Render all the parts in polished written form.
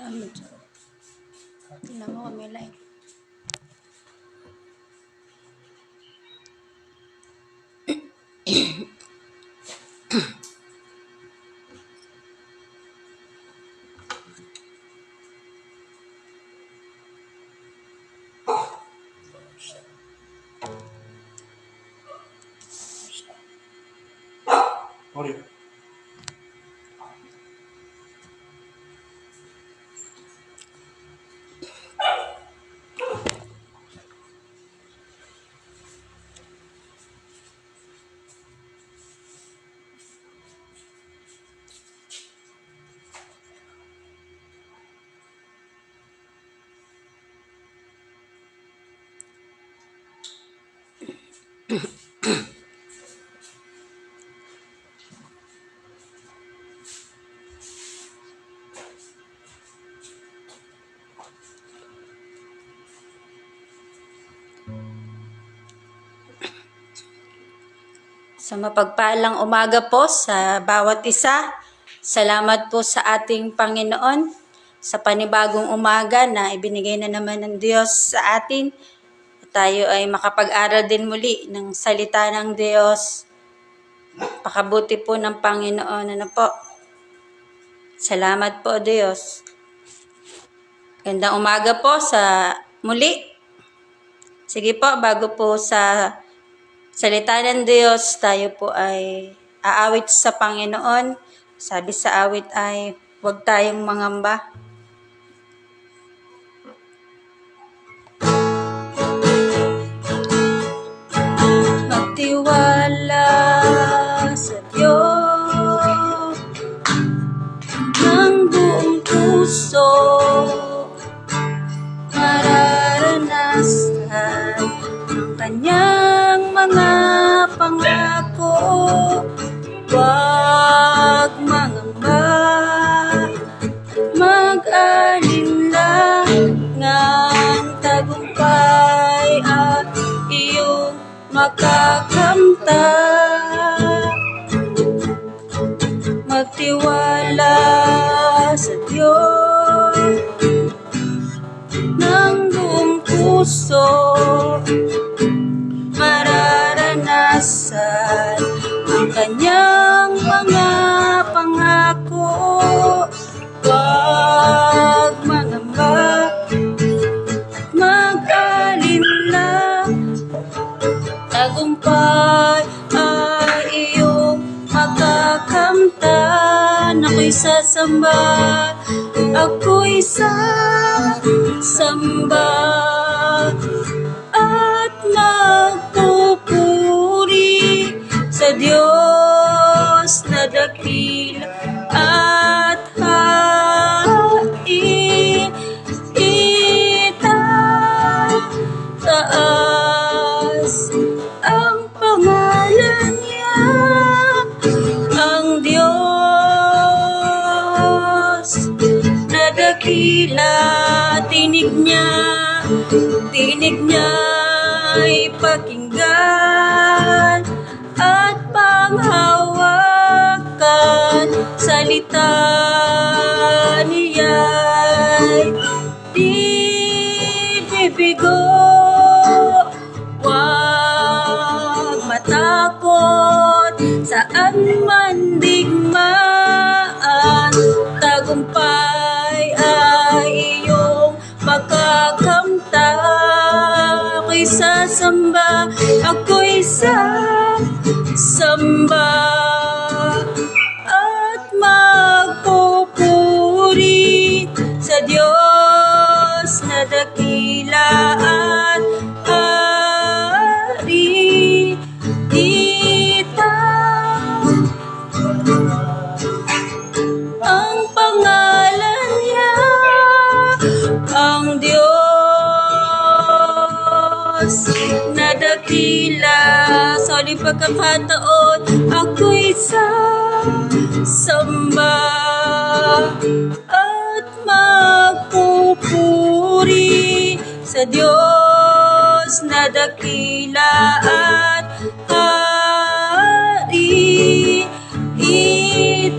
Salamat. Tingnan mo kami live. Oreo. Sa mapagpalang umaga po sa bawat isa. Salamat po sa ating Panginoon sa panibagong umaga na ibinigay na naman ng Diyos sa atin. Tayo ay makapag-aral din muli ng salita ng Diyos. Pakabuti po ng Panginoon. Ano po? Salamat po, Diyos. Gandang umaga po sa muli. Sige po, bago po sa salita ng Diyos, tayo po ay aawit sa Panginoon. Sabi sa awit ay, huwag tayong mangamba. Magtiwala sa Diyos ng buong puso, mararanasan ang kanyang mga pangako. Huwag mangamba, mag-alinlang ng tagumpay at iyong makakamtan. Magtiwala sa Diyos ng buong puso, mararanasan ang kanyang mga pangako. Huwag mangamba, mag-alinlang, tagumpay ay iyong makakamtan. Ako'y sasamba, ako'y sasamba at magpupuri sa Diyos na dakila at itaas ang pangalan niya, ang Diyos na dakila. Tinig niya'y pakinggan at panghawakan. Salita niya'y di bibigo. Huwag matakot, saan man digmaan, tagumpay ay iyong makakamtan. Ako'y sasamba, ako'y sasamba at magpupuri sa Diyos na dakila at ari. Ang pangalan niya, ang Diyos na dakila. Sa uling pagkakataon, ako'y sasamba at magpupuri sa Diyos na dakila at hari. Itaas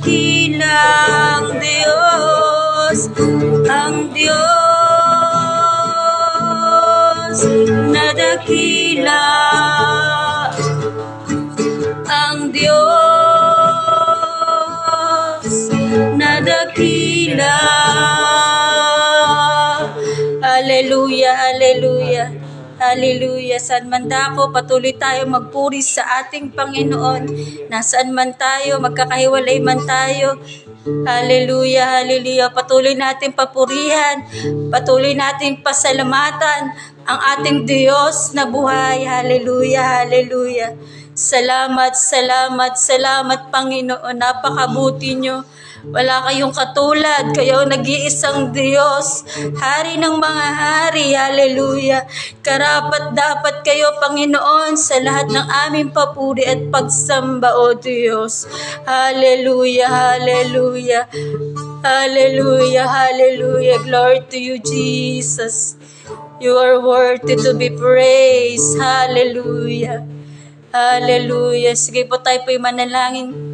dakilang Diyos, ang Diyos na dakila, ang Diyos na dakila. Hallelujah, hallelujah. Hallelujah. Saan man dako, patuloy tayo magpuri sa ating Panginoon. Nasaan man tayo, magkakahiwalay man tayo. Hallelujah, hallelujah. Patuloy natin papurihan. Patuloy natin pasalamatan ang ating Diyos na buhay. Hallelujah, hallelujah. Salamat, salamat, salamat Panginoon. Napakabuti nyo. Wala kayong katulad, kayo nag-iisang Diyos, Hari ng mga hari, hallelujah. Karapat dapat kayo, Panginoon, sa lahat ng aming papuri at pagsamba, O Diyos. Hallelujah, hallelujah, hallelujah, hallelujah. Glory to you, Jesus. You are worthy to be praised. Hallelujah, hallelujah. Sige po, tayo po'y manalangin.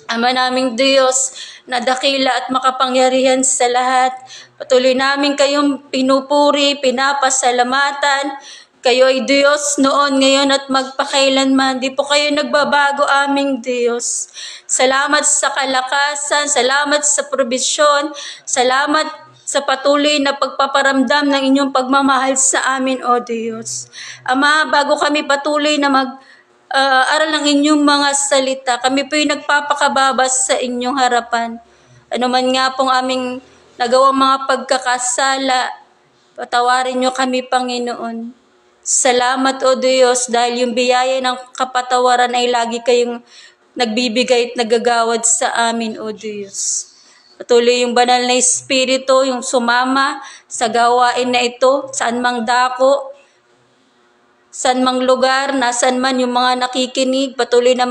Ama naming Diyos, na dakila at makapangyarihan sa lahat, patuloy namin kayong pinupuri, pinapasalamatan. Kayo ay Diyos noon, ngayon at magpakailanman. Di po kayo nagbabago, aming Diyos. Salamat sa kalakasan, salamat sa probisyon, salamat sa patuloy na pagpaparamdam ng inyong pagmamahal sa amin, O Diyos. Ama, bago kami patuloy na aral ng inyong mga salita, kami po'y nagpapakababas sa inyong harapan. Ano man nga pong aming nagawang mga pagkakasala, patawarin niyo kami, Panginoon. Salamat, O Diyos, dahil yung biyaya ng kapatawaran ay lagi kayong nagbibigay at nagagawad sa amin, O Diyos. Patuloy yung banal na Espiritu, yung sumama sa gawain na ito, saan mang dako, saan mang lugar, nasan man yung mga nakikinig, patuloy na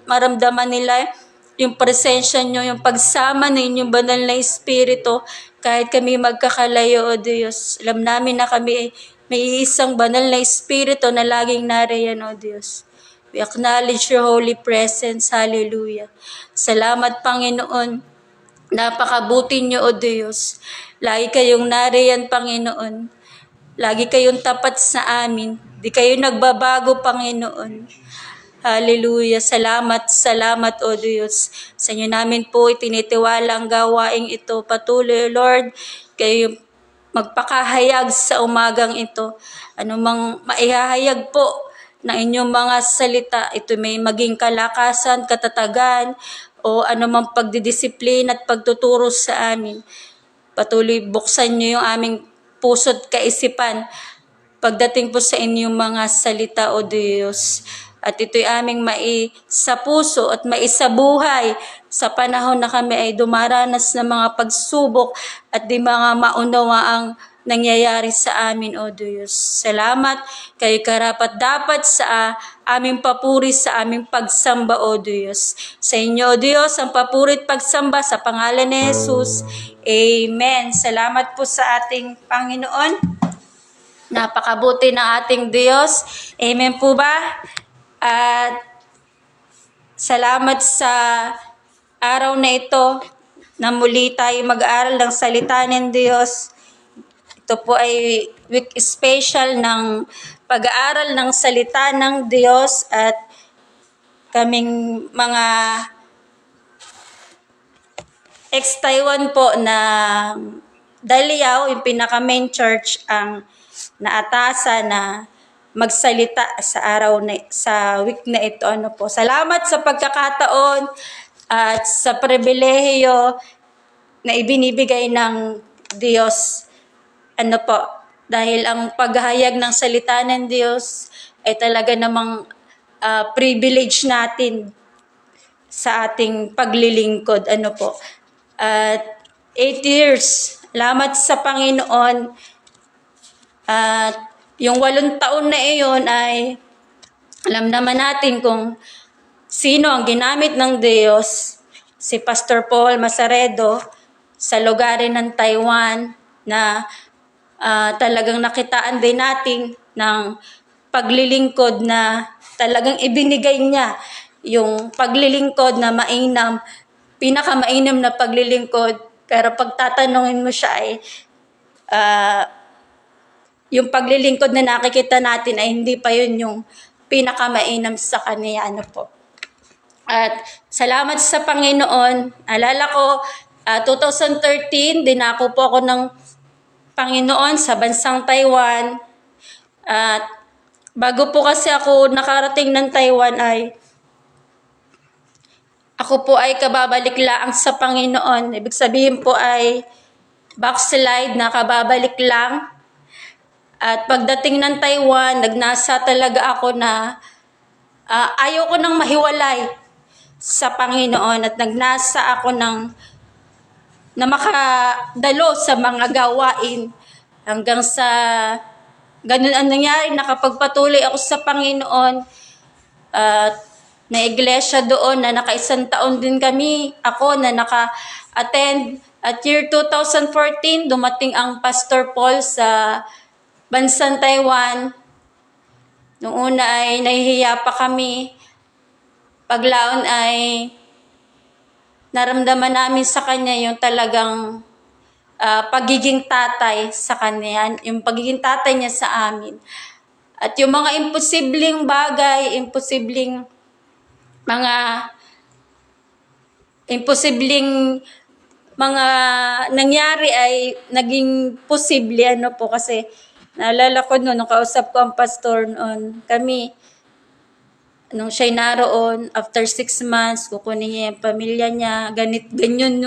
maramdaman nila yung presensya nyo, yung pagsama ng inyong banal na Espiritu, kahit kami magkakalayo, O Diyos. Alam namin na kami may isang banal na Espiritu na laging nariyan, O Diyos. We acknowledge your holy presence. Hallelujah. Salamat, Panginoon. Napakabuti nyo, O Diyos. Lagi kayong nariyan, Panginoon. Lagi kayong tapat sa amin. Di kayo nagbabago, Panginoon. Hallelujah. Salamat, salamat, O Diyos. Sa inyo namin po itinitiwala ang gawaing ito. Patuloy, Lord, kayo magpakahayag sa umagang ito. Anumang maihahayag po ng inyong mga salita, ito may maging kalakasan, katatagan, o anumang pagdidisiplina at pagtuturo sa amin. Patuloy buksan niyo yung aming puso't kaisipan pagdating po sa inyong mga salita, O Diyos. At ito'y aming maisapuso at maisabuhay sa panahon na kami ay dumaranas ng mga pagsubok at di mga maunawa ang nangyayari sa amin, O Diyos. Salamat, kayo karapat dapat sa aming papuri, sa aming pagsamba, O Diyos. Sa inyo, O Diyos, ang papuri at pagsamba sa pangalan ni Jesus. Amen. Salamat po sa ating Panginoon. Napakabuti ng ating Diyos. Amen po ba? At salamat sa araw na ito na muli tayo mag-aaral ng salita ng Diyos. Ito po ay week special ng pag-aaral ng salita ng Diyos at kaming mga ex-Taiwan po na Daliao, yung pinaka-main church, ang naatasa na magsalita sa araw na sa week na ito. Ano po? Salamat sa pagkakataon at sa pribilehiyo na ibinibigay ng Diyos. Ano po? Dahil ang paghahayag ng salita ng Diyos ay talaga namang privilege natin sa ating paglilingkod. Ano po? At 8 years. Salamat sa Panginoon. At yung 8 taon na iyon ay alam naman natin kung sino ang ginamit ng Diyos, si Pastor Paul Masaredo, sa lugarin ng Taiwan na talagang nakitaan din natin ng paglilingkod na talagang ibinigay niya yung paglilingkod na mainam pinakamainam na paglilingkod. Pero pag tatanungin mo siya ay yung paglilingkod na nakikita natin ay hindi pa yun yung pinakamainam sa kanya. Ano po. At salamat sa Panginoon. Alala ko, 2013, dinako po ako ng Panginoon sa bansang Taiwan. At bago po kasi ako nakarating ng Taiwan ay ako po ay kababalik lang sa Panginoon. Ibig sabihin po ay backslide na kababalik lang. At pagdating ng Taiwan, nagnasa talaga ako na ayaw ko nang mahiwalay sa Panginoon at nagnasa ako na makadalo sa mga gawain hanggang sa ganun ang nangyari, nakapagpatuloy ako sa Panginoon at na iglesia doon na naka-1 taon din kami, ako na naka-attend. At year 2014, dumating ang Pastor Paul sa bansang Taiwan. Noong una ay nahihiya pa kami. Paglaon ay naramdaman namin sa kanya yung talagang pagiging tatay sa kanya, yung pagiging tatay niya sa amin. At yung mga imposibleng bagay, imposibleng mga nangyari ay naging posible. Ano po, kasi naalala ko noon, nung kausap ko ang pastor noon, kami, nung siya'y naroon, after 6 months, kukunin niya yung pamilya niya,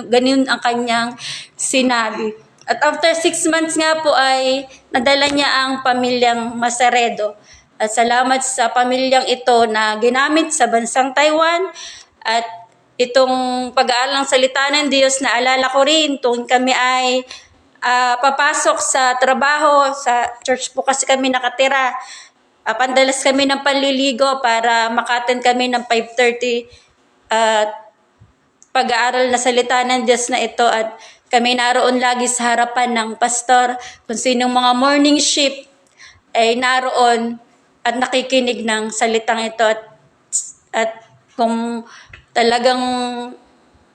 ganyan ang kanyang sinabi. At after 6 months nga po ay nadala niya ang pamilyang Masaredo. At salamat sa pamilyang ito na ginamit sa bansang Taiwan. At itong pag-aaral ng salita ng Diyos, na alala ko rin, tuwing kami ay papasok sa trabaho, sa church po kasi kami nakatira, pandalas kami ng panliligo para makaten kami ng 5:30 pag-aaral na salita ng Diyos na ito. At kami naroon lagi sa harapan ng pastor. Kung sinong mga morning shift ay naroon at nakikinig ng salitang ito. At kung talagang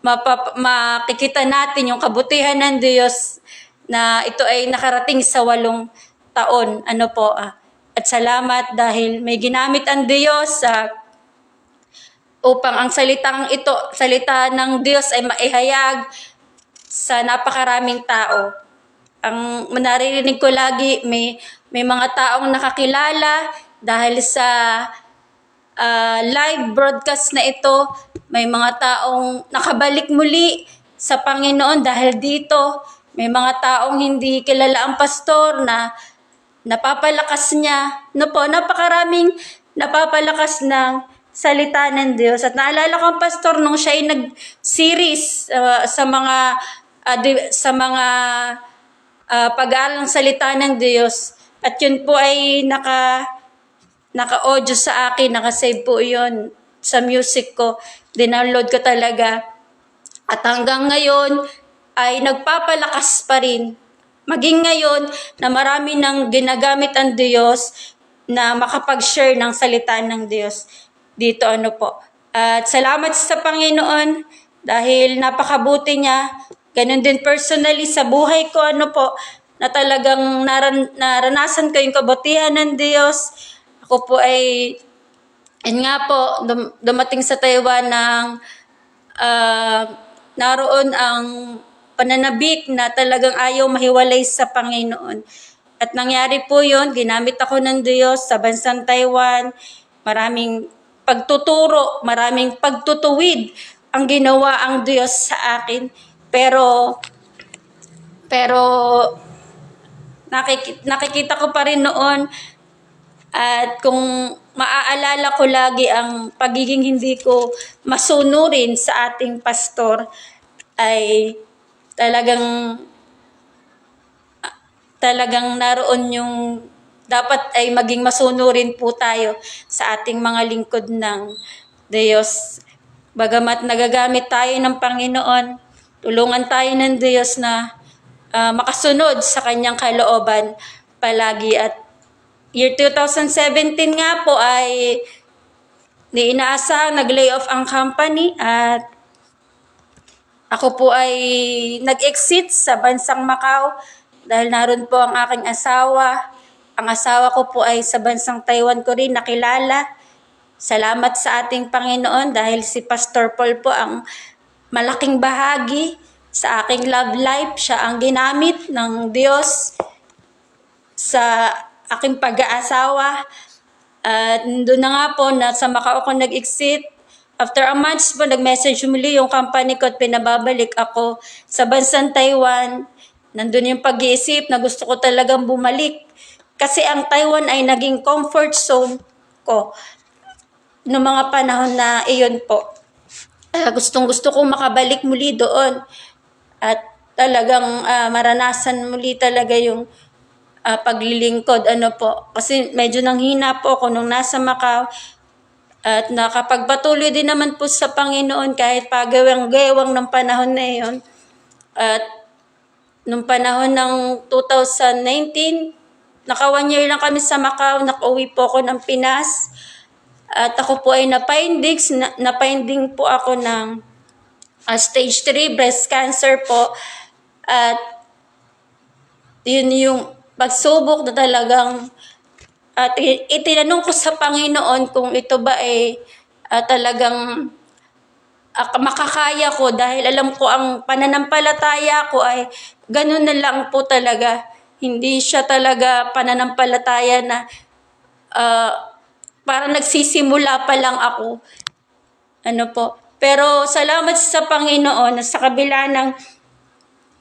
makikita natin yung kabutihan ng Diyos na ito ay nakarating sa 8 taon. Ano po, at salamat dahil may ginamit ang Diyos upang ang salita ng Diyos ay maihayag sa napakaraming tao. Ang naririnig ko lagi, may mga taong nakakilala dahil sa live broadcast na ito. May mga taong nakabalik muli sa Panginoon dahil dito. May mga taong hindi kilala ang pastor na napapalakas niya. No po, napakaraming napapalakas ng salita ng Diyos. At naalala ko ang pastor nung siya ay nag-series sa mga pag-aaral ng salita ng Diyos. At yun po ay naka-audio sa akin, naka-save po yun sa music ko. Dinownload ko talaga. At hanggang ngayon ay nagpapalakas pa rin. Maging ngayon na marami nang ginagamit ang Diyos na makapag-share ng salita ng Diyos dito. Ano po. At salamat sa Panginoon dahil napakabuti niya. Ganun din personally sa buhay ko. Ano po, na talagang naranasan ko yung kabutihan ng Diyos. Ako po ay, yun nga po, dumating sa Taiwan ng naroon ang pananabik na talagang ayaw mahiwalay sa Panginoon. At nangyari po yun, ginamit ako ng Diyos sa bansang Taiwan. Maraming pagtuturo, maraming pagtutuwid ang ginawa ang Diyos sa akin. Pero nakikita ko pa rin noon, at kung maaalala ko lagi ang pagiging hindi ko masunurin sa ating pastor, ay talagang naroon yung dapat ay maging masunurin po tayo sa ating mga lingkod ng Diyos. Bagamat nagagamit tayo ng Panginoon, tulungan tayo ng Diyos na makasunod sa kanyang kalooban palagi. At year 2017 nga po ay inaasahan nag-lay off ang company, at Ako po ay nag-exit sa bansang Macau dahil naroon po ang aking asawa. Ang asawa ko po ay sa bansang Taiwan ko rin nakilala. Salamat sa ating Panginoon dahil si Pastor Paul po ang malaking bahagi sa aking love life. Siya ang ginamit ng Diyos sa aking pag-aasawa. At doon na nga po, nasa Macau ako nag-exit. After a month po, nag-message muli yung company ko at pinababalik ako sa bansang Taiwan. Nandun yung pag-iisip na gusto ko talagang bumalik. Kasi ang Taiwan ay naging comfort zone ko noong mga panahon na iyon po. Gustong gusto kong makabalik muli doon. At talagang maranasan muli talaga yung paglilingkod. Kasi medyo nanghina po ako nung nasa Macau. At nakapagpatuloy din naman po sa Panginoon kahit pagawang-gewang ng panahon na iyon. At nung panahon ng 2019, naka 1 year lang kami sa Macau, nakauwi po ako ng Pinas. At ako po ay napinding po ako ng stage 3 breast cancer po. At yun yung pagsubok na talagang at itinanong ko sa Panginoon kung ito ba ay talagang makakaya ko dahil alam ko ang pananampalataya ko ay ganun na lang po talaga. Hindi siya talaga pananampalataya na parang nagsisimula pa lang ako. Pero salamat sa Panginoon na sa kabila ng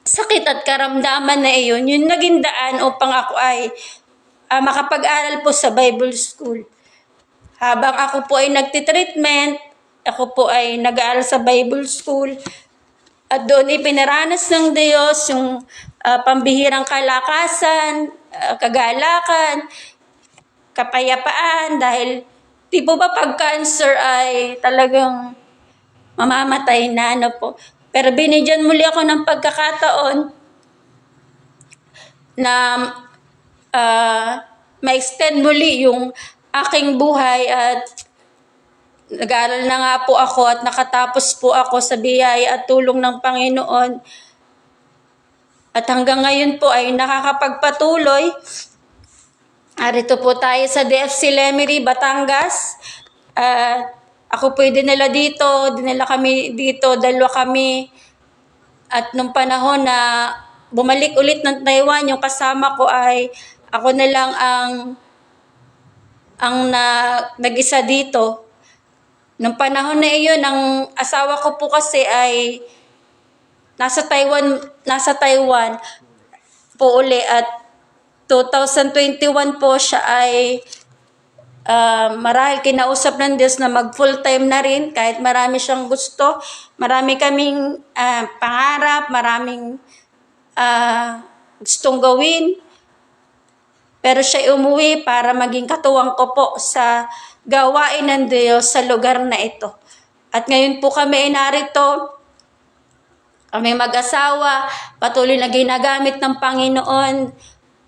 sakit at karamdaman na iyon, yung naging daan upang ako ay makapag-aral po sa Bible School. Habang ako po ay nagtitreatment, ako po ay nag-aaral sa Bible School. At doon ipinaranas ng Diyos yung pambihirang kalakasan, kagalakan, kapayapaan. Dahil di po ba pag cancer ay talagang mamamatay na Pero binigyan muli ako ng pagkakataon na ma-extend muli yung aking buhay at nag-aaral na nga po ako at nakatapos po ako sa biyaya at tulong ng Panginoon. At hanggang ngayon po ay nakakapagpatuloy. Arito po tayo sa DFC Lemery, Batangas. Ako po dinala kami dito, 2 kami. At nung panahon na bumalik ulit ng Taiwan, yung kasama ko ay ako na lang ang nag-isa dito. Nung panahon na iyon, ang asawa ko po kasi ay nasa Taiwan po uli at 2021 po siya ay marahil kinausap ng Diyos na mag full time na rin kahit marami siyang gusto. Marami kaming pangarap, maraming gustong gawin. Pero siya umuwi para maging katuwang ko po sa gawain ng Diyos sa lugar na ito. At ngayon po kami ay narito, kami mag-asawa, patuloy na ginagamit ng Panginoon.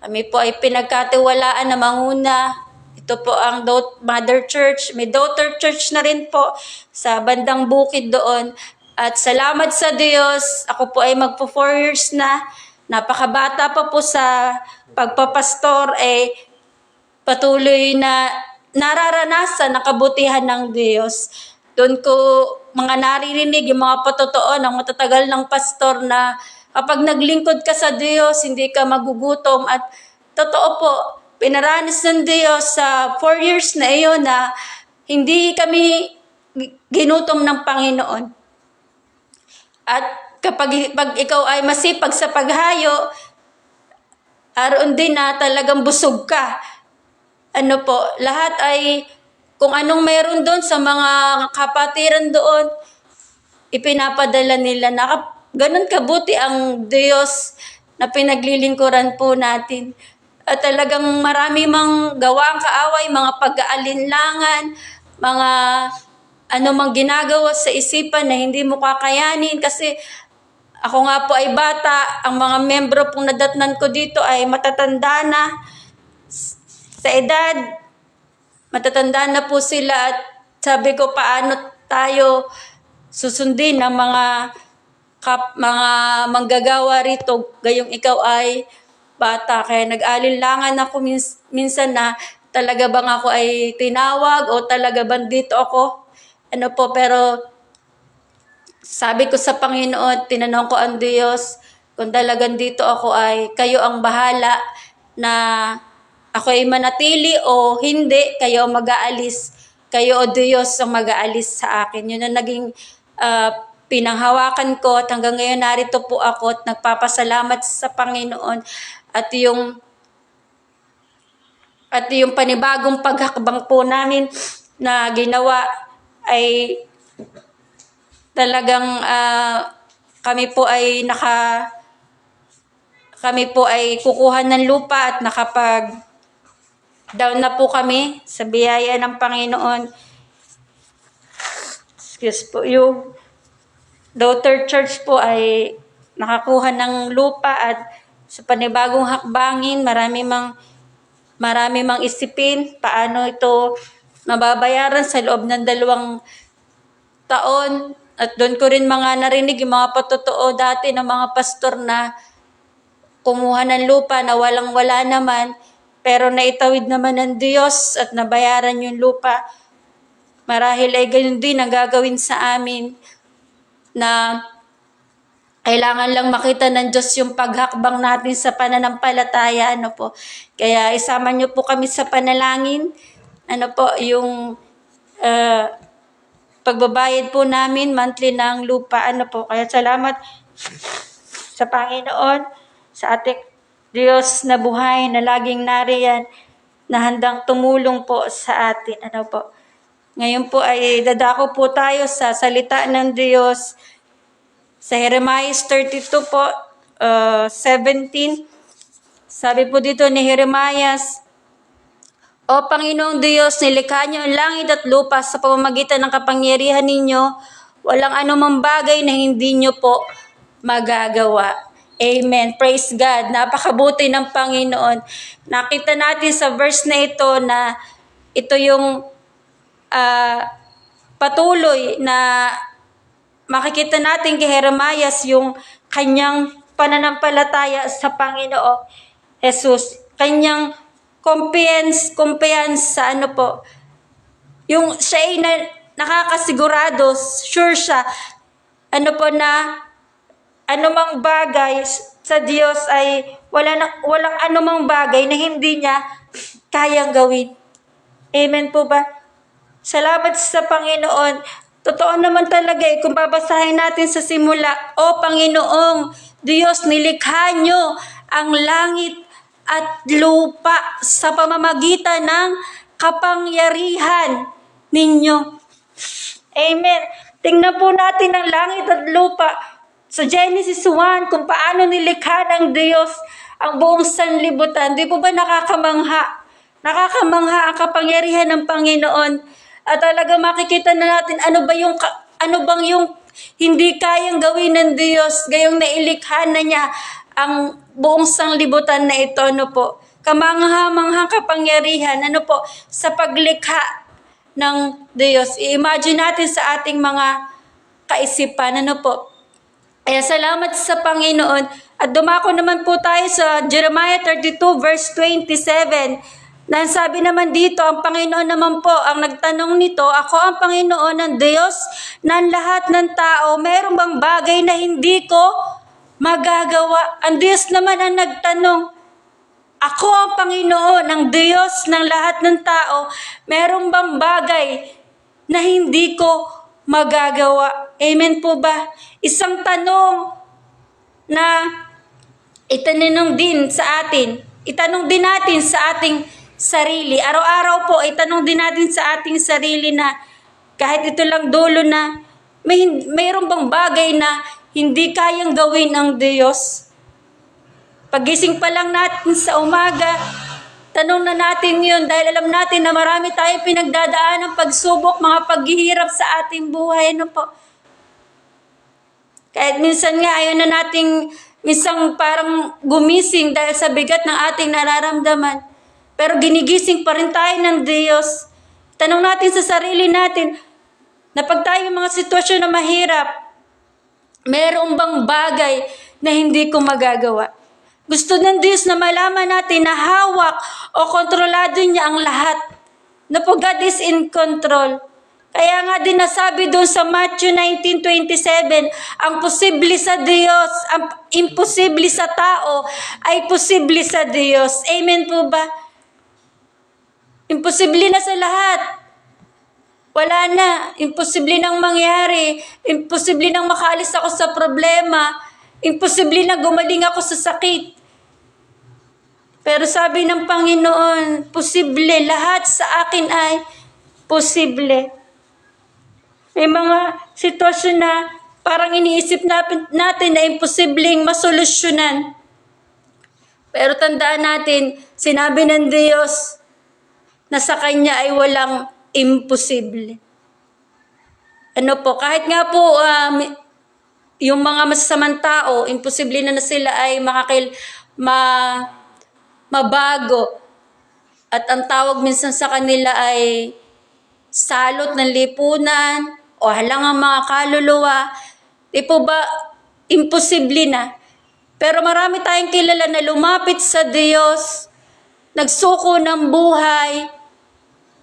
Kami po ay pinagkatiwalaan na manguna. Ito po ang Mother Church. May daughter church na rin po sa bandang bukid doon. At salamat sa Diyos, ako po ay magpo 4 years na. Napakabata pa po sa pagpapastor, patuloy na nararanasan ang kabutihan ng Diyos. Doon ko mga naririnig yung mga patotoo ng matatagal ng pastor na kapag naglingkod ka sa Diyos, hindi ka magugutom. At totoo po, pinaranas ng Diyos sa 4 years na iyon na hindi kami ginutom ng Panginoon. At pag ikaw ay masipag sa paghayo, aroon din na talagang busog ka. Lahat ay kung anong meron doon sa mga kapatiran doon, ipinapadala nila na ganun kabuti ang Diyos na pinaglilingkuran po natin. At talagang marami mang gawa ang kaaway, mga pag-aalinlangan, mga mang ginagawa sa isipan na hindi mo kakayanin kasi ako nga po ay bata, ang mga membro pong nadatnan ko dito ay matatanda na sa edad. Matatanda na po sila at sabi ko paano tayo susundin ng mga mga manggagawa rito, gayong ikaw ay bata. Kaya nag-alinlangan ako minsan na talaga bang ako ay tinawag o talaga bang dito ako. Pero sabi ko sa Panginoon, tinanong ko ang Diyos, kung talagang dito ako ay kayo ang bahala na ako ay manatili o hindi, kayo ang mag-aalis. Kayo o Diyos ang mag-aalis sa akin. Yun ang naging pinanghawakan ko at hanggang ngayon narito po ako at nagpapasalamat sa Panginoon at yung panibagong paghakbang po namin na ginawa ay talagang kami po ay kukuha ng lupa at down na po kami sa biyaya ng Panginoon. Excuse po, yung daughter church po ay nakakuha ng lupa at sa panibagong hakbangin, marami mang isipin paano ito mababayaran sa loob ng 2 taon. At doon ko rin narinig yung mga patotoo dati ng mga pastor na kumuha ng lupa na walang-wala naman, pero naitawid naman ng Diyos at nabayaran yung lupa. Marahil ay gayon din ang gagawin sa amin na kailangan lang makita ng Diyos yung paghakbang natin sa pananampalataya. Kaya isama niyo po kami sa panalangin. Yung pagbabayad po namin monthly ng lupa. Kaya salamat sa Panginoon, sa ating Diyos na buhay na laging nariyan, na handang tumulong po sa atin. Ngayon po ay dadako po tayo sa salita ng Diyos sa Jeremiah 32 po, 17. Sabi po dito ni Jeremiah, O Panginoong Diyos, nilikha niyo ang langit at lupa sa pamamagitan ng kapangyarihan ninyo. Walang anumang bagay na hindi niyo po magagawa. Amen. Praise God. Napakabuti ng Panginoon. Nakita natin sa verse na ito na ito yung patuloy na makikita natin kay Jeremiah yung kanyang pananampalataya sa Panginoong Jesus. Kanyang kumpiyansa sa yung siya ay nakakasigurado, sure siya, na anumang bagay sa Diyos ay walang anumang bagay na hindi niya kayang gawin. Amen po ba? Salamat sa Panginoon. Totoo naman talaga kung babasahin natin sa simula, O Panginoong Diyos, nilikha niyo ang langit at lupa sa pamamagitan ng kapangyarihan ninyo. Amen. Tingnan po natin ang langit at lupa sa Genesis 1 kung paano nilikha ng Diyos ang buong sanlibutan. Di po ba nakakamangha? Nakakamangha ang kapangyarihan ng Panginoon. At talaga makikita na natin ano bang yung hindi kayang gawin ng Diyos, gayong nailikha na niya ang buong sanglibutan na ito. Kamangha-manghang kapangyarihan sa paglikha ng Diyos. I-imagine natin sa ating mga kaisipan. Kaya salamat sa Panginoon. At dumako naman po tayo sa Jeremiah 32 verse 27. Na sabi naman dito, ang Panginoon naman po ang nagtanong nito, ako ang Panginoon ng Diyos ng lahat ng tao, meron bang bagay na hindi ko magagawa? Ang Diyos naman ang nagtanong, ako ang Panginoon ng Diyos ng lahat ng tao, meron bang bagay na hindi ko magagawa? Amen po ba? Isang tanong na itanong din natin sa ating sarili. Araw-araw po, itanong din natin sa ating sarili na kahit ito lang dulo na mayroon bang bagay na hindi kayang gawin ng Diyos? Pagising pa lang natin sa umaga, tanong na natin yun dahil alam natin na marami tayong pinagdadaan ng pagsubok, mga paghihirap sa ating buhay. Kahit minsan nga ayaw na nating minsan parang gumising dahil sa bigat ng ating nararamdaman. Pero ginigising pa rin tayo ng Diyos. Tanong natin sa sarili natin na pag tayo yung mga sitwasyon na mahirap, Meron bang bagay na hindi ko magagawa? Gusto ng Diyos na malaman natin na hawak o kontrolado niya ang lahat. Na po God is in control. Kaya nga din nasabi doon sa Matthew 19:27, ang posible sa Diyos, ang imposible sa tao, ay posible sa Diyos. Amen po ba? Imposible na sa lahat. Wala na. Imposible nang mangyari. Imposible nang makaalis ako sa problema. Imposible na gumaling ako sa sakit. Pero sabi ng Panginoon, posible. Lahat sa akin ay posible. May mga sitwasyon na parang iniisip natin na imposibleng masolusyonan. Pero tandaan natin, sinabi ng Diyos na sa Kanya ay walang imposible. Ano po, kahit nga po yung mga masasamang tao, imposible na sila ay mabago. At ang tawag minsan sa kanila ay salot ng lipunan o halangang mga kaluluwa. Di po ba imposible na? Pero marami tayong kilala na lumapit sa Diyos, nagsuko ng buhay,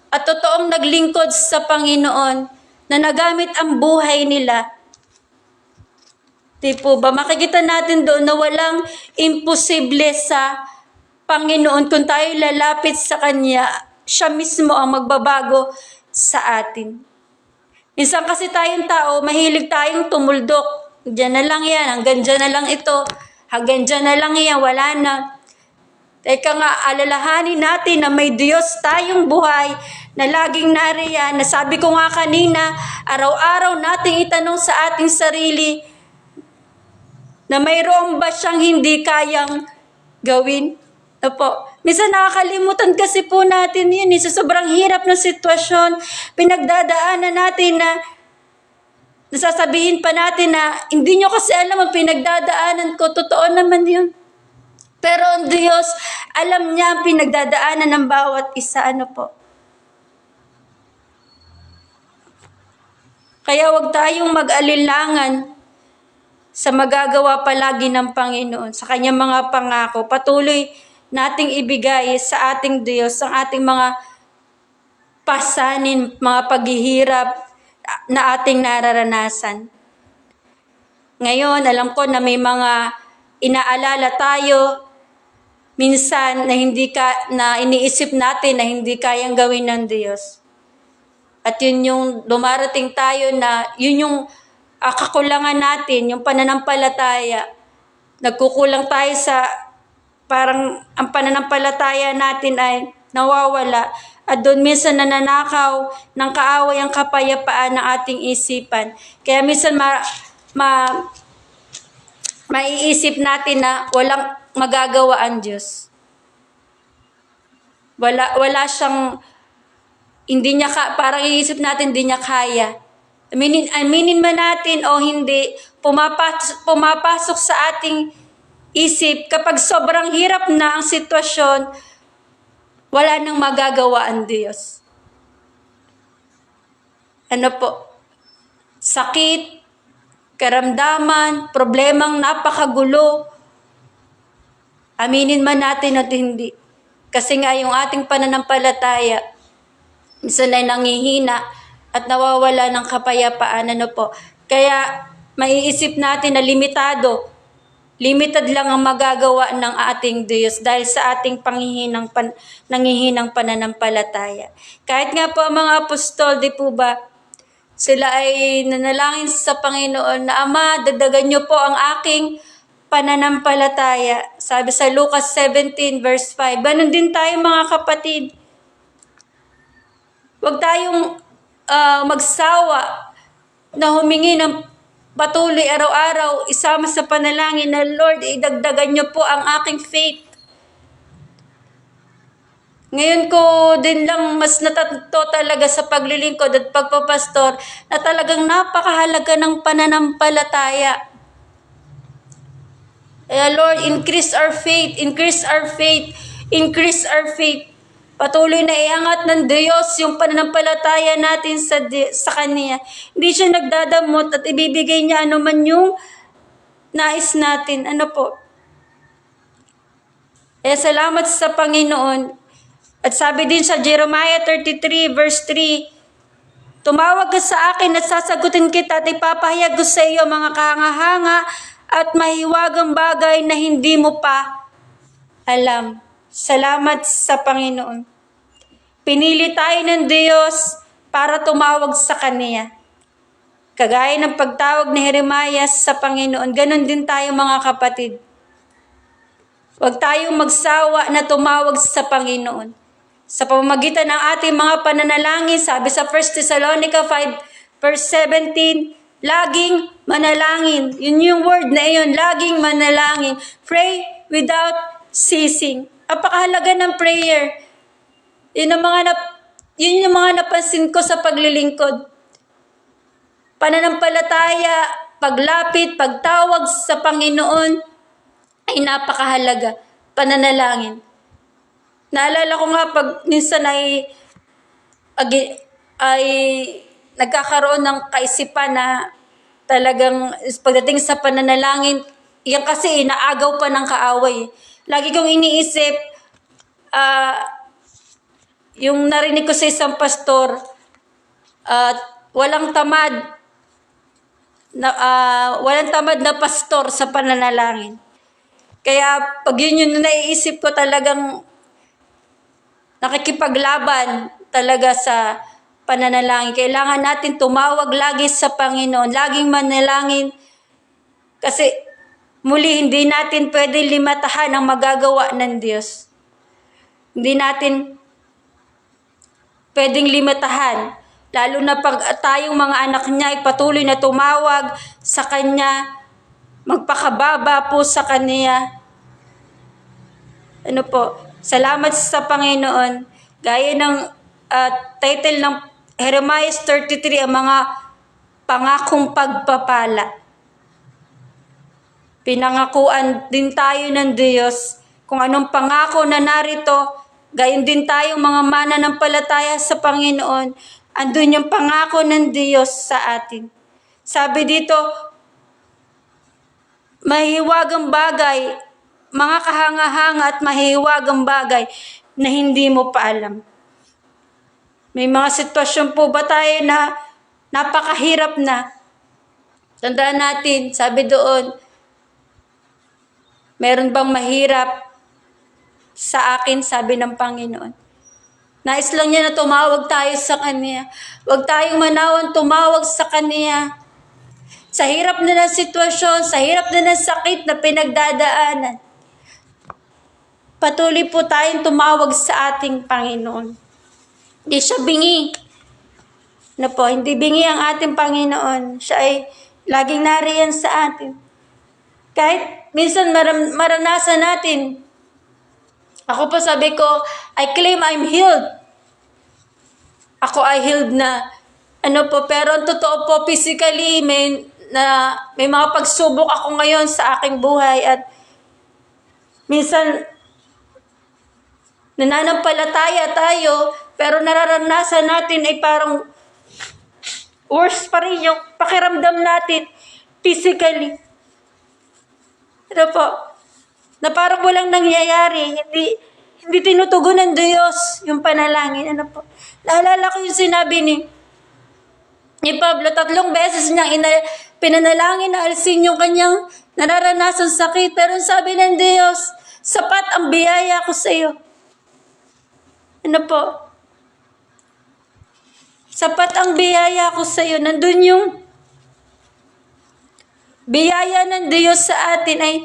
at totoong naglingkod sa Panginoon na nagamit ang buhay nila. Di po ba? Makikita natin doon na walang imposible sa Panginoon. Kung tayo lalapit sa Kanya, siya mismo ang magbabago sa atin. Minsan kasi tayong tao, mahilig tayong tumuldok. Diyan na lang yan, hanggang dyan na lang ito, hanggang dyan na lang yan, wala na. Teka nga, alalahanin natin na may Diyos tayong buhay na laging nariyan. Nasabi ko nga kanina, araw-araw nating itanong sa ating sarili na mayroon ba siyang hindi kayang gawin? Opo. Minsan nakakalimutan kasi po natin yun. Sa sobrang hirap ng sitwasyon, pinagdadaanan natin na nasasabihin pa natin na hindi nyo kasi alam ang pinagdadaanan ko. Totoo naman yun. Pero ang Diyos, alam niya ang pinagdadaanan ng bawat isa. Ano po? Kaya huwag tayong mag-alilangan sa magagawa palagi ng Panginoon, sa Kanyang mga pangako. Patuloy nating ibigay sa ating Diyos ang ating mga pasanin, mga paghihirap na ating nararanasan. Ngayon, alam ko na may mga inaalala tayo minsan na iniisip natin na hindi kayang gawin ng Diyos. At yun yung dumarating tayo na yun yung kakulangan natin, yung pananampalataya. Nagkukulang tayo sa parang ang pananampalataya natin ay nawawala. At doon minsan nananakaw ng kaaway ang kapayapaan ng ating isipan. Kaya minsan maiisip natin na walang magagawa ang Diyos. Wala siyang, hindi niya parang iisip natin hindi niya kaya. Aminin man natin o hindi, pumapasok sa ating isip kapag sobrang hirap na ang sitwasyon, wala nang magagawa ang Diyos. Ano po? Sakit, karamdaman, problemang napakagulo. Aminin man natin at hindi. Kasi nga yung ating pananampalataya, minsan ay nangihina at nawawala ng kapayapaan. Ano po? Kaya maiisip natin na limited lang ang magagawa ng ating Diyos dahil sa ating nangihinang pananampalataya. Kahit nga po ang mga apostol, di po ba, sila ay nanalangin sa Panginoon na, Ama, dagdagan niyo po ang aking pananampalataya. Sabi sa Lucas 17 verse 5. Ganon din tayo mga kapatid. Huwag tayong magsawa na humingi ng patuloy araw-araw, isama sa panalangin na, Lord, idagdagan niyo po ang aking faith. Ngayon ko din lang mas natuto talaga sa paglilingkod at pagpapastor na talagang napakahalaga ng pananampalataya. Lord, increase our faith, increase our faith, increase our faith. Patuloy na iangat ng Diyos yung pananampalataya natin sa Kanya. Hindi siya nagdadamot at ibibigay niya anuman yung nais natin. Ano po? Salamat sa Panginoon. At sabi din sa Jeremiah 33 verse 3, tumawag ka sa akin at sasagutin kita at ipapahayag ko sa iyo mga kahanga-hanga at mahiwagang bagay na hindi mo pa alam. Salamat sa Panginoon. Pinili tayo ng Diyos para tumawag sa Kanya. Kagaya ng pagtawag ni Jeremiah sa Panginoon, ganon din tayo mga kapatid. Huwag tayong magsawa na tumawag sa Panginoon. Sa pamamagitan ng ating mga pananalangin, sabi sa 1 Thessalonica 5 verse 17, laging manalangin. Yun yung word na yun, laging manalangin. Pray without ceasing. Apakahalaga ng prayer. Yun yung mga napansin ko sa paglilingkod. Pananampalataya, paglapit, pagtawag sa Panginoon ay napakahalaga. Pananalangin. Naalala ko nga pag minsan ay nagkakaroon ng kaisipan na talagang pagdating sa pananalangin, yan kasi inaagaw pa ng kaaway. Lagi kong iniisip, yung narinig ko sa isang pastor, walang tamad na pastor sa pananalangin. Kaya pag yun yung naiisip ko, talagang nakikipaglaban talaga sa pananalangin. Kailangan natin tumawag lagi sa Panginoon, laging manalangin. Kasi muli, hindi natin pwede limatahan ang magagawa ng Diyos. Hindi natin pwedeng limatahan. Lalo na pag tayong mga anak niya ay patuloy na tumawag sa Kanya, magpakababa po sa Kanya. Ano po, salamat sa Panginoon. Gaya ng title ng Jeremiah 33, ang mga pangakong pagpapala. Pinangakuan din tayo ng Diyos kung anong pangako na narito, gayon din tayong mga mananampalataya sa Panginoon. Andun yung pangako ng Diyos sa atin. Sabi dito, mahiwagang bagay, mga kahanga-hanga at mahiwagang bagay na hindi mo pa alam. May mga sitwasyon po ba tayo na napakahirap na? Tandaan natin, sabi doon, meron bang mahirap sa akin, sabi ng Panginoon. Nais lang niya na tumawag tayo sa Kanya. Huwag tayong manawan tumawag sa Kanya. Sa hirap na ng sitwasyon, sa hirap na ng sakit na pinagdadaanan, patuloy po tayong tumawag sa ating Panginoon. Hindi siya bingi. Hindi bingi ang ating Panginoon. Siya ay laging nariyan sa atin. Kahit minsan maranasan natin. Ako po sabi ko, I claim I'm healed. Ako ay healed na. Pero ang totoo po, physically, may mga pagsubok ako ngayon sa aking buhay at minsan nananampalataya tayo, pero nararanasan natin ay parang worse pa rin yung pakiramdam natin physically. Na parang walang nangyayari, hindi tinutugon ng Diyos yung panalangin. Naalala ko yung sinabi ni Pablo, 3 beses niyang pinanalangin na alisin yung kanyang nararanasan sakit. Pero sabi ng Diyos, sapat ang biyaya ko sa iyo. Sapat ang biyaya ko sa iyo. Nandun yung biyaya ng Diyos sa atin ay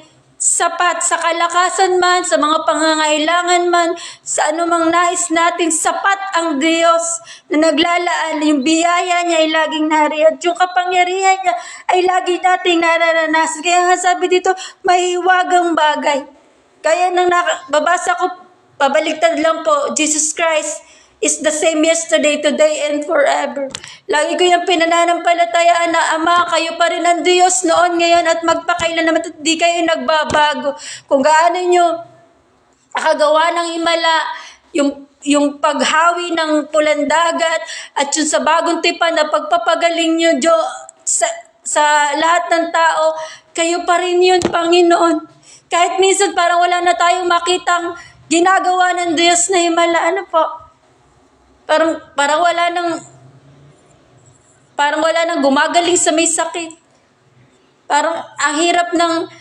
sapat sa kalakasan man, sa mga pangangailangan man, sa anumang nais natin, sapat ang Diyos na naglalaan. Yung biyaya niya ay laging nariyan. Yung kapangyarihan niya ay lagi nating nararanasan. Kaya nga sabi dito, mahiwagang bagay. Kaya nang babasa ko, pabaliktad lang po, Jesus Christ is the same yesterday, today, and forever. Lagi ko yung pinananampalatayaan na, Ama, kayo pa rin ang Diyos noon, ngayon, at magpakailan naman, at di kayo nagbabago. Kung gaano nyo nakagawa ng himala, yung yung paghawi ng pulang dagat at yung sa bagong tipan na pagpapagaling nyo sa lahat ng tao, kayo pa rin yun, Panginoon. Kahit minsan parang wala na tayong makitang ginagawa ng Diyos na himala, ano po? Parang wala nang gumagaling sa may sakit. Parang ang hirap ng,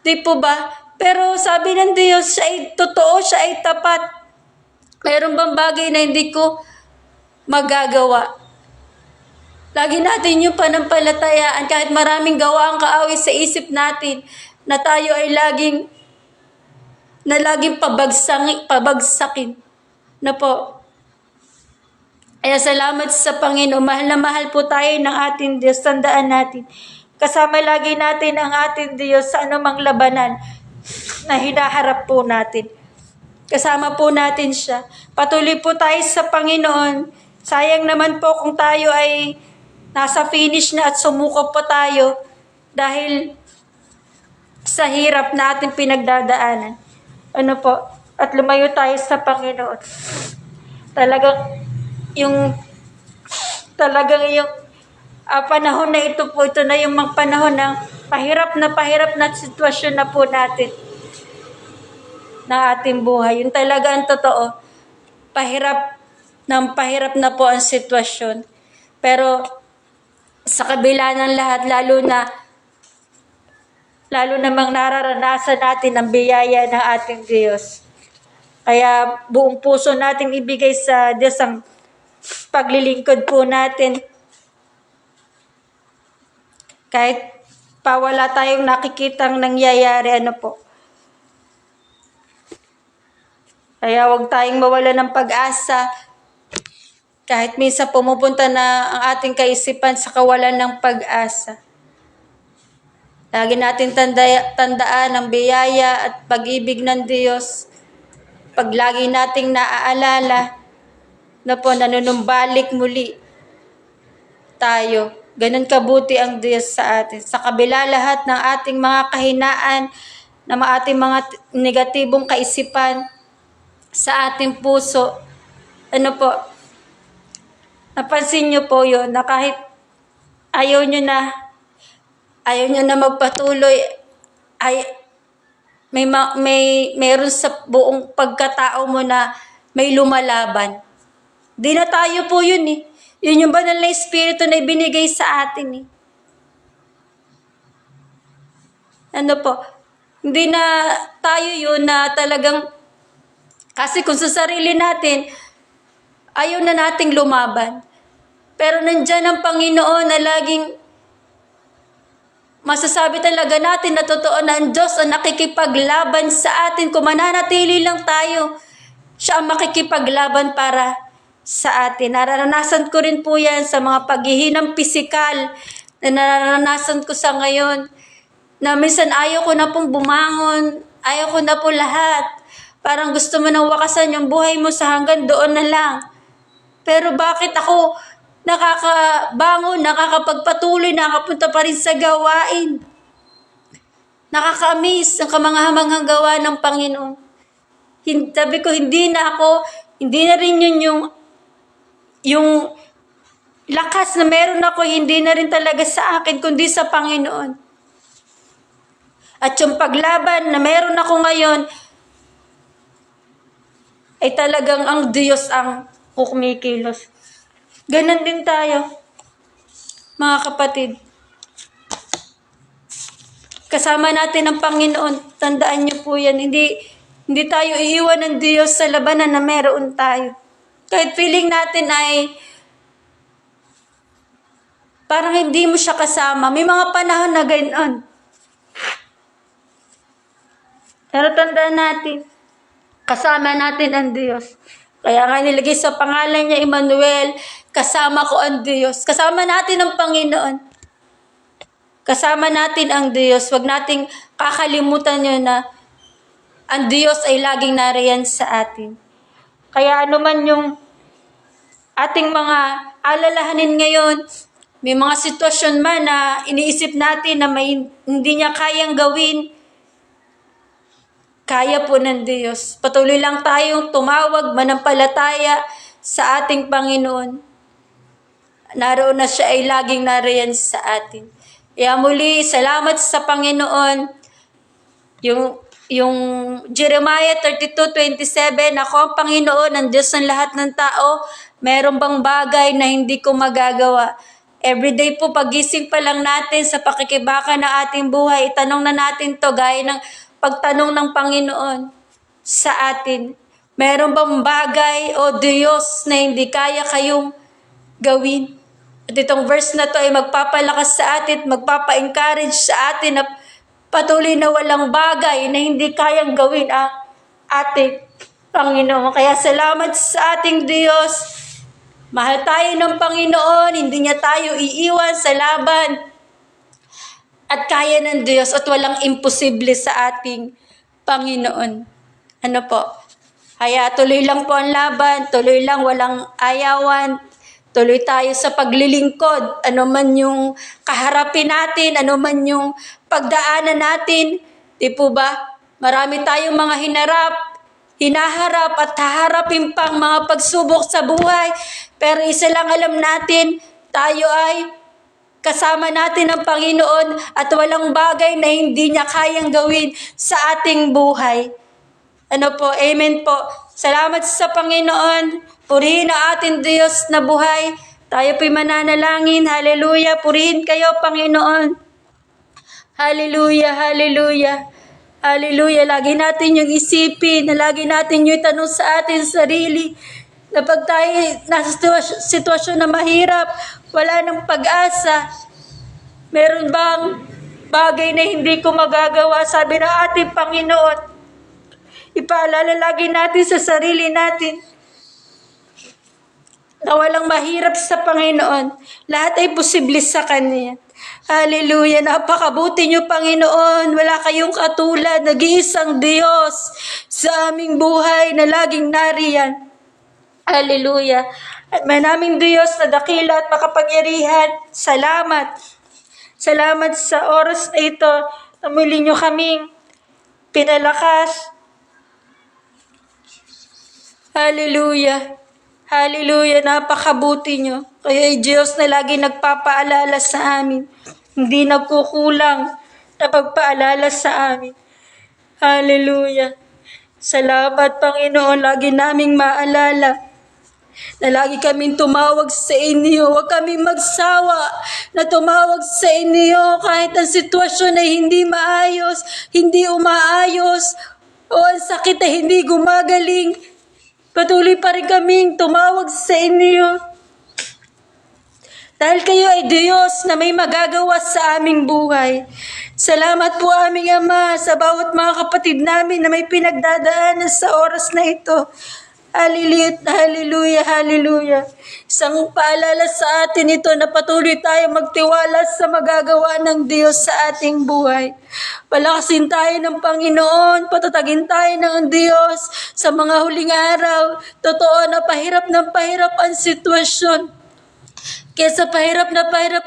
di po ba? Pero sabi ng Diyos, siya ay totoo, siya ay tapat. Mayroon bang bagay na hindi ko magagawa? Lagi natin yung panampalatayaan kahit maraming gawa ang kaaway sa isip natin na tayo ay laging pabagsakin. Na po. Kaya salamat sa Panginoon. Mahal na mahal po tayo ng ating Diyos. Tandaan natin. Kasama lagi natin ang ating Diyos sa anumang labanan na hinaharap po natin. Kasama po natin siya. Patuloy po tayo sa Panginoon. Sayang naman po kung tayo ay nasa finish na at sumuko po tayo dahil sa hirap na ating pinagdadaanan. Ano po? At lumayo tayo sa Panginoon. Talagang yung panahon na ito po, ito na yung mga panahon ng pahirap na sitwasyon na po natin na ating buhay. Yung talaga ang totoo, pahirap na po ang sitwasyon. Pero sa kabila ng lahat, lalo namang nararanasan natin ang biyaya ng ating Diyos. Kaya buong puso nating ibigay sa Diyos ang paglilingkod po natin. Kahit pa wala tayong nakikitang nangyayari, ano po. Kaya huwag tayong mawala ng pag-asa. Kahit minsan pumupunta na ang ating kaisipan sa kawalan ng pag-asa. Lagi natin tandaan ang biyaya at pag-ibig ng Diyos. Pag lagi nating naaalala na po nanunumbalik muli tayo. Ganun kabuti ang Diyos sa atin. Sa kabila lahat ng ating mga kahinaan, ng ating mga negatibong kaisipan, sa ating puso. Ano po, napansin niyo po yun na kahit ayaw niyo na magpatuloy, ay mayroon sa buong pagkatao mo na may lumalaban. Di na tayo po yun eh. Yun yung banal na espiritu na ibinigay sa atin eh. Ano po, hindi na tayo yun na talagang, kasi kung sa sarili natin, ayaw na nating lumaban. Pero nandyan ang Panginoon na laging masasabi talaga natin na totoo na ang Diyos ang nakikipaglaban sa atin. Kung mananatili lang tayo, siya ang makikipaglaban para sa atin. Naranasan ko rin po yan sa mga paghihinang pisikal na naranasan ko sa ngayon. Na minsan ayaw ko na pong bumangon, ayaw ko na po lahat. Parang gusto mo nang wakasan yung buhay mo sa hanggang doon na lang. Pero bakit ako nakakabangon, nakakapagpatuloy, nakakapunta pa rin sa gawain? Nakaka-amaze ang kamangahamanghang gawa ng Panginoon. Sabi ko, hindi na rin yun yung lakas na meron ako, hindi na rin talaga sa akin, kundi sa Panginoon. At yung paglaban na meron ako ngayon, ay talagang ang Diyos ang kumikilos. Ganon din tayo, mga kapatid. Kasama natin ang Panginoon. Tandaan niyo po yan. Hindi tayo iiwan ng Diyos sa labanan na meron tayo. Kahit feeling natin ay parang hindi mo siya kasama. May mga panahon na ganoon. Pero tandaan natin, kasama natin ang Diyos. Kaya nga nilagay sa pangalan niya, Emmanuel, kasama ko ang Diyos. Kasama natin ang Panginoon. Kasama natin ang Diyos. Huwag nating kakalimutan niyo na ang Diyos ay laging nariyan sa atin. Kaya anuman yung ating mga alalahanin ngayon, may mga sitwasyon man na iniisip natin na hindi niya kayang gawin, Kaya po ng Diyos. Patuloy lang tayong tumawag, manampalataya sa ating Panginoon. Naroon na siya ay laging nariyan sa atin. Kaya muli, salamat sa Panginoon. Yung Jeremiah 32:27, ako ang Panginoon, ang Diyos ng lahat ng tao, meron bang bagay na hindi ko magagawa? Everyday po, pagising pa lang natin sa pakikibaka ng ating buhay, itanong na natin to gaya ng pagtanong ng Panginoon sa atin. Meron bang bagay o Diyos na hindi kaya kayong gawin? At itong verse na to ay magpapalakas sa atin, magpapa-encourage sa atin na patuloy na walang bagay na hindi kayang gawin ang ating Panginoon. Kaya salamat sa ating Diyos. Mahal tayo ng Panginoon, hindi niya tayo iiwan sa laban. At kaya ng Diyos at walang imposible sa ating Panginoon. Ano po? Kaya tuloy lang po ang laban, tuloy lang, walang ayawan. Tuloy tayo sa paglilingkod. Ano man yung kaharapin natin, ano man yung pagdaanan natin. Di po ba? Marami tayong mga hinaharap at haharapin pang mga pagsubok sa buhay. Pero isa lang alam natin, tayo ay kasama natin ang Panginoon at walang bagay na hindi niya kayang gawin sa ating buhay. Ano po? Amen po. Salamat sa Panginoon. Purihin ang ating Diyos na buhay. Tayo po'y mananalangin. Hallelujah. Purihin kayo, Panginoon. Hallelujah, hallelujah. Hallelujah. Lagi natin yung isipin, na lagi natin yung itanong sa ating sarili. Na pag tayo nasa sitwasyon na mahirap, wala ng pag-asa, meron bang bagay na hindi ko magagawa? Sabi ng ating Panginoon. Ipaalala lagi natin sa sarili natin na walang mahirap sa Panginoon. Lahat ay posible sa Kanya. Hallelujah. Napakabuti niyo, Panginoon. Wala kayong katulad. Nag-iisang Diyos sa aming buhay na laging nariyan. Hallelujah. At manaming Diyos na dakila at makapangyarihan. Salamat. Salamat sa oras na ito na muli niyo kaming pinalakas. Hallelujah. Hallelujah. Napakabuti niyo. Kaya Diyos na lagi nagpapaalala sa amin. Hindi nagkukulang na pagpaalala sa amin. Hallelujah. Salamat, Panginoon. Lagi naming maalala na lagi kaming tumawag sa inyo. Huwag kaming magsawa na tumawag sa inyo kahit ang sitwasyon ay hindi maayos, hindi umaayos, o ang sakit ay hindi gumagaling. Patuloy pa rin kaming tumawag sa inyo. Dahil kayo ay Diyos na may magagawa sa aming buhay. Salamat po aming Ama sa bawat mga kapatid namin na may pinagdadaanan sa oras na ito. Hallelujah, hallelujah, hallelujah. Isang paalala sa atin ito na patuloy tayo magtiwala sa magagawa ng Diyos sa ating buhay. Palakasin tayo ng Panginoon, patatagin tayo ng Diyos sa mga huling araw. Totoo na pahirap ang sitwasyon. Kesa pahirap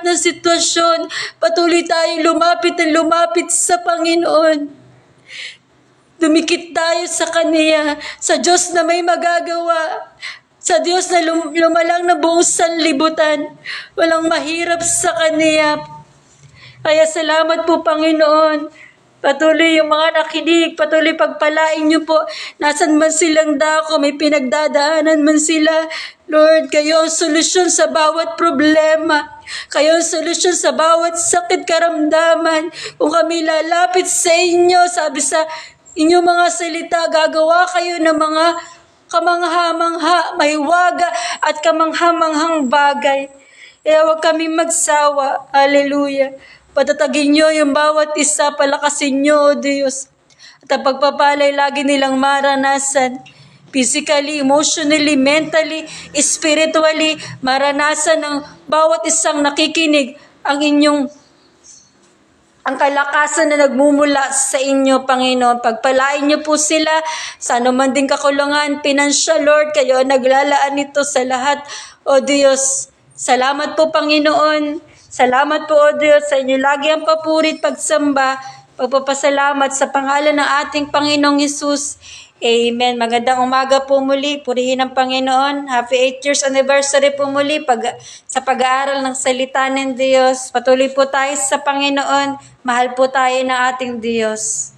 na sitwasyon, patuloy tayo lumapit sa Panginoon. Dumikit tayo sa Kanya, sa Diyos na may magagawa, sa Diyos na lumalang na buong sanlibutan. Walang mahirap sa Kanya. Kaya salamat po, Panginoon. Patuloy yung mga nakinig, patuloy pagpalain niyo po. Nasaan man silang dako, may pinagdadaanan man sila. Lord, kayo ang solusyon sa bawat problema. Kayo ang solusyon sa bawat sakit karamdaman. Kung kami lalapit sa inyo, sabi sa inyong mga salita, gagawa kayo ng mga kamangha-mangha, mahiwaga at kamangha-manghang bagay. Kaya huwag kami magsawa. Hallelujah. Patatagin nyo yung bawat isa, palakasin nyo, O Diyos. At ang pagpapalay lagi nilang maranasan. Physically, emotionally, mentally, spiritually, maranasan ng bawat isang nakikinig ang kalakasan na nagmumula sa inyo, Panginoon. Pagpalain niyo po sila sa anuman ding kakulangan, pinansyal, Lord, kayo naglalaan nito sa lahat, O Diyos. Salamat po, Panginoon. Salamat po, O Diyos, sa inyo lagi ang papurit, pagsamba. pagpapasalamat sa pangalan ng ating Panginoong Hesus. Amen. Magandang umaga po muli. Purihin ang Panginoon. Happy 8 years anniversary po muli sa pag-aaral ng salita ng Diyos. Patuloy po tayo sa Panginoon. Mahal po tayo ng ating Diyos.